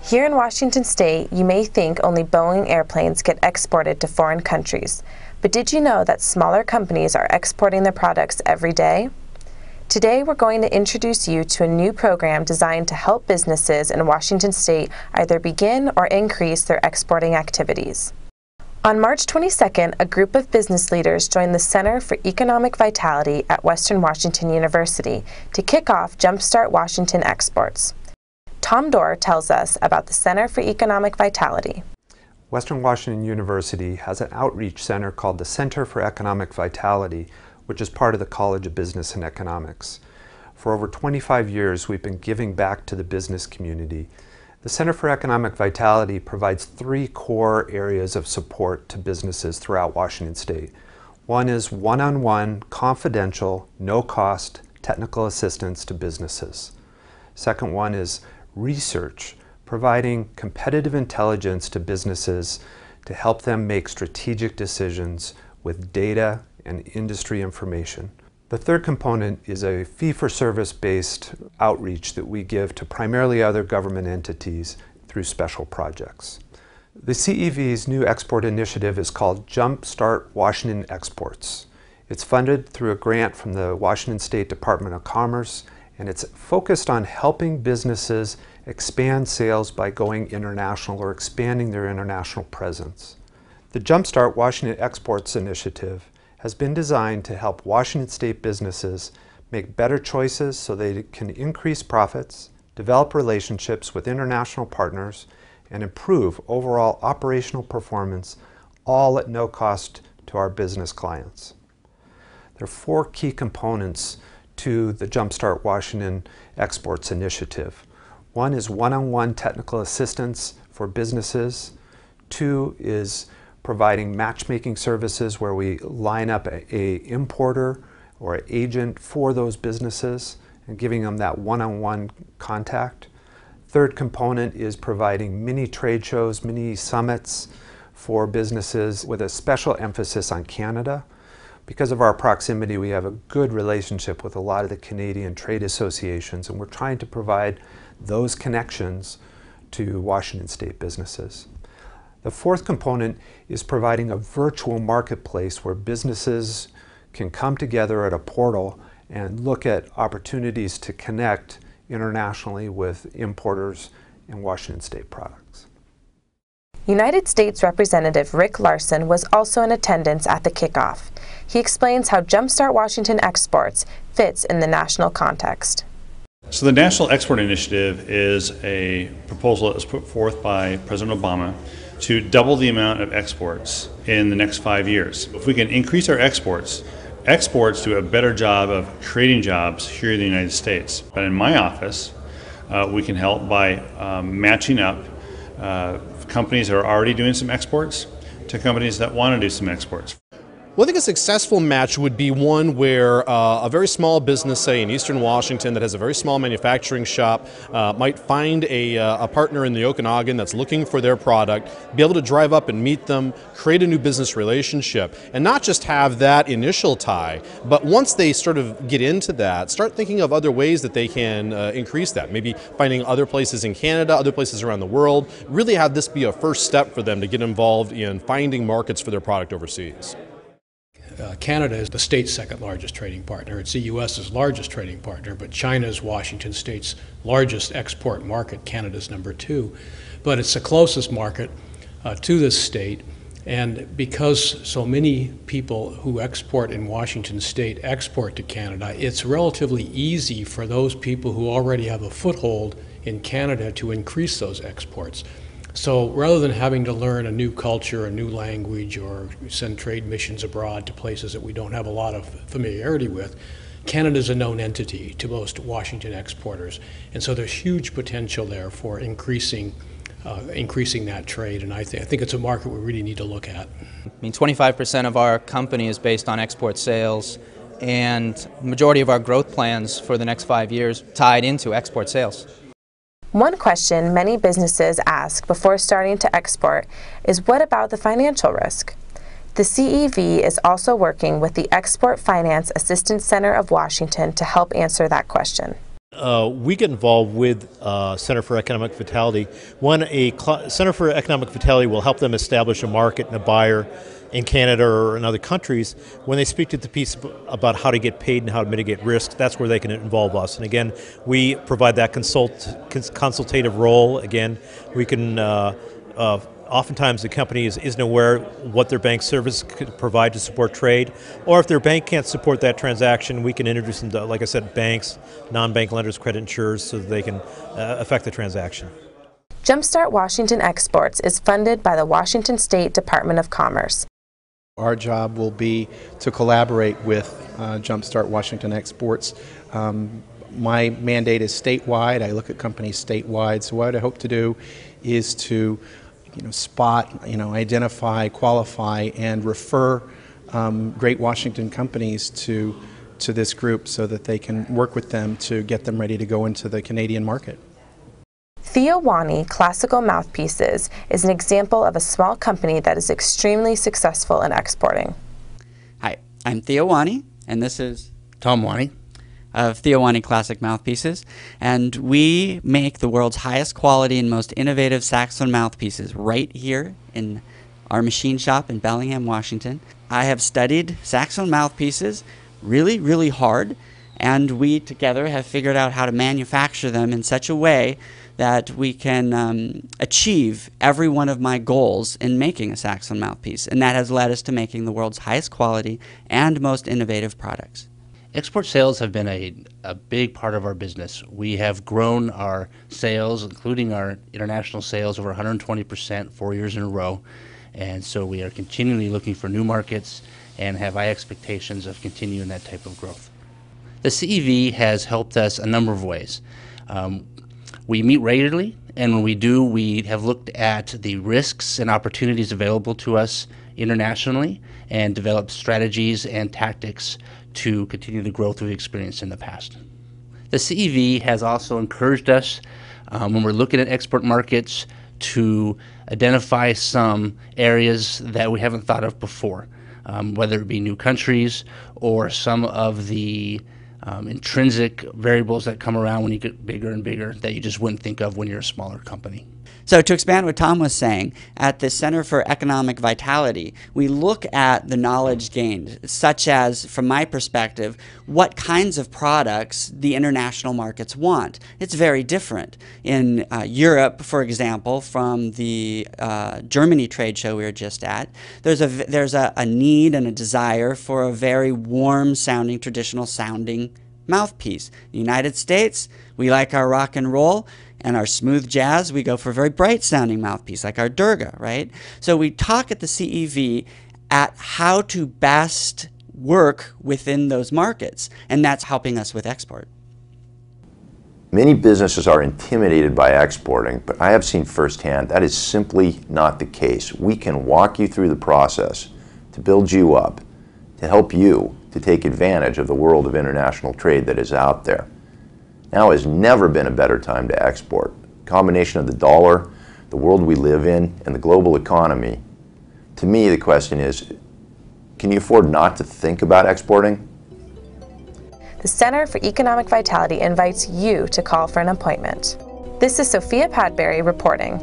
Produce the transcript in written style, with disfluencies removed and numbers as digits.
Here in Washington State, you may think only Boeing airplanes get exported to foreign countries, but did you know that smaller companies are exporting their products every day? Today, we're going to introduce you to a new program designed to help businesses in Washington State either begin or increase their exporting activities. On March 22nd, a group of business leaders joined the Center for Economic Vitality at Western Washington University to kick off Jumpstart Washington Exports. Tom Dorr tells us about the Center for Economic Vitality. Western Washington University has an outreach center called the Center for Economic Vitality, which is part of the College of Business and Economics. For over 25 years, we've been giving back to the business community. The Center for Economic Vitality provides three core areas of support to businesses throughout Washington State. One is one-on-one, confidential, no-cost technical assistance to businesses. Second one is research, providing competitive intelligence to businesses to help them make strategic decisions with data and industry information. The third component is a fee-for-service based outreach that we give to primarily other government entities through special projects. The CEV's new export initiative is called Jumpstart Washington Exports. It's funded through a grant from the Washington State Department of Commerce, and it's focused on helping businesses expand sales by going international or expanding their international presence. The Jumpstart Washington Exports initiative has been designed to help Washington State businesses make better choices so they can increase profits, develop relationships with international partners, and improve overall operational performance, all at no cost to our business clients. There are four key components to the Jumpstart Washington Exports initiative. One is one-on-one technical assistance for businesses. Two is providing matchmaking services where we line up an importer or an agent for those businesses and giving them that one-on-one contact. Third component is providing mini trade shows, mini summits for businesses with a special emphasis on Canada. Because of our proximity, we have a good relationship with a lot of the Canadian trade associations, and we're trying to provide those connections to Washington State businesses. The fourth component is providing a virtual marketplace where businesses can come together at a portal and look at opportunities to connect internationally with importers and Washington State products. United States Representative Rick Larson was also in attendance at the kickoff. He explains how Jumpstart Washington Exports fits in the national context. So the National Export Initiative is a proposal that was put forth by President Obama to double the amount of exports in the next 5 years. If we can increase our exports do a better job of creating jobs here in the United States. But in my office, we can help by matching up companies that are already doing some exports to companies that want to do some exports. Well, I think a successful match would be one where a very small business, say in Eastern Washington, that has a very small manufacturing shop, might find a partner in the Okanagan that's looking for their product, be able to drive up and meet them, create a new business relationship, and not just have that initial tie, but once they sort of get into that, start thinking of other ways that they can increase that. Maybe finding other places in Canada, other places around the world, really have this be a first step for them to get involved in finding markets for their product overseas. Canada is the state's second largest trading partner. It's the U.S.'s largest trading partner, but China is Washington State's largest export market. Canada's number 2. But it's the closest market to this state, and because so many people who export in Washington State export to Canada, it's relatively easy for those people who already have a foothold in Canada to increase those exports. So rather than having to learn a new culture, a new language, or send trade missions abroad to places that we don't have a lot of familiarity with, Canada's a known entity to most Washington exporters. And so there's huge potential there for increasing that trade, and I think it's a market we really need to look at. I mean, 25% of our company is based on export sales, and the majority of our growth plans for the next 5 years tied into export sales. One question many businesses ask before starting to export is, what about the financial risk? The CEV is also working with the Export Finance Assistance Center of Washington to help answer that question. We get involved with Center for Economic Vitality. One, Center for Economic Vitality will help them establish a market and a buyer in Canada or in other countries. When they speak to the piece about how to get paid and how to mitigate risk, that's where they can involve us. And again, we provide that consultative role. Again, we can oftentimes the company isn't aware what their bank service could provide to support trade, or if their bank can't support that transaction, we can introduce them to, like I said, banks, non-bank lenders, credit insurers, so that they can affect the transaction. Jumpstart Washington Exports is funded by the Washington State Department of Commerce. Our job will be to collaborate with Jumpstart Washington Exports. My mandate is statewide. I look at companies statewide. So what I hope to do is to spot, identify, qualify, and refer great Washington companies to this group so that they can work with them to get them ready to go into the Canadian market. JustWaEx Classical Mouthpieces is an example of a small company that is extremely successful in exporting. Hi, I'm JustWaEx, and this is Tom Wawney of JustWaEx Classic Mouthpieces, and we make the world's highest quality and most innovative saxophone mouthpieces right here in our machine shop in Bellingham, Washington. I have studied saxophone mouthpieces really, really hard, and we together have figured out how to manufacture them in such a way that we can achieve every one of my goals in making a saxophone mouthpiece, and that has led us to making the world's highest quality and most innovative products. Export sales have been a big part of our business. We have grown our sales, including our international sales, over 120% 4 years in a row, and so we are continually looking for new markets and have high expectations of continuing that type of growth. The CEV has helped us a number of ways. We meet regularly, and when we do, we have looked at the risks and opportunities available to us internationally and developed strategies and tactics to continue the growth we've experienced in the past. The CEV has also encouraged us, when we're looking at export markets, to identify some areas that we haven't thought of before, whether it be new countries or some of the intrinsic variables that come around when you get bigger and bigger that you just wouldn't think of when you're a smaller company. So to expand what Tom was saying, at the Center for Economic Vitality, we look at the knowledge gained, such as, from my perspective, what kinds of products the international markets want. It's very different. In Europe, for example, from the Germany trade show we were just at, there's a need and a desire for a very warm-sounding, traditional-sounding mouthpiece. In the United States, we like our rock and roll, and our smooth jazz, we go for a very bright sounding mouthpiece like our Durga, right? So we talk at the CEV at how to best work within those markets, and that's helping us with export. Many businesses are intimidated by exporting, but I have seen firsthand that is simply not the case. We can walk you through the process to build you up, to help you to take advantage of the world of international trade that is out there. Now has never been a better time to export. A combination of the dollar, the world we live in, and the global economy. To me, the question is, can you afford not to think about exporting? The Center for Economic Vitality invites you to call for an appointment. This is Sophia Padbury reporting.